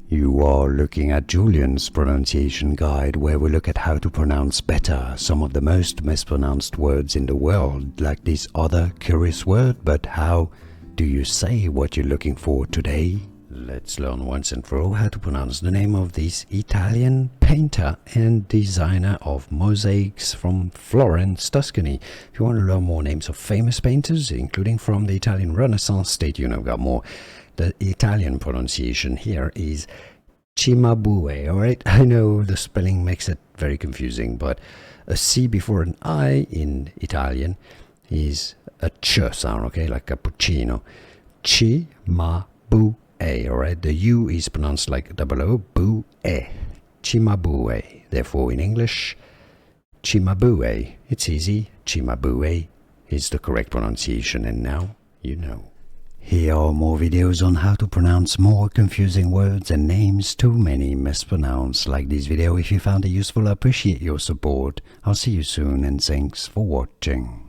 You are looking at Julian's pronunciation guide, where we look at how to pronounce better some of the most mispronounced words in the world, like this other curious word. But how do you say what you're looking for today? Let's learn once and for all how to pronounce the name of this Italian painter and designer of mosaics from Florence, Tuscany. If you want to learn more names of famous painters, including from the Italian Renaissance, stay tuned, I've got more. The Italian pronunciation here is Cimabue, alright? I know the spelling makes it very confusing, but a C before an I in Italian is a ch sound, okay? Like cappuccino. Cimabue, alright? The U is pronounced like double O, bue, Cimabue. Therefore, in English, Cimabue. It's easy. Cimabue is the correct pronunciation, and now you know. Here are more videos on how to pronounce more confusing words and names too many mispronounced. Like this video if you found it useful. I appreciate your support. I'll see you soon, and thanks for watching.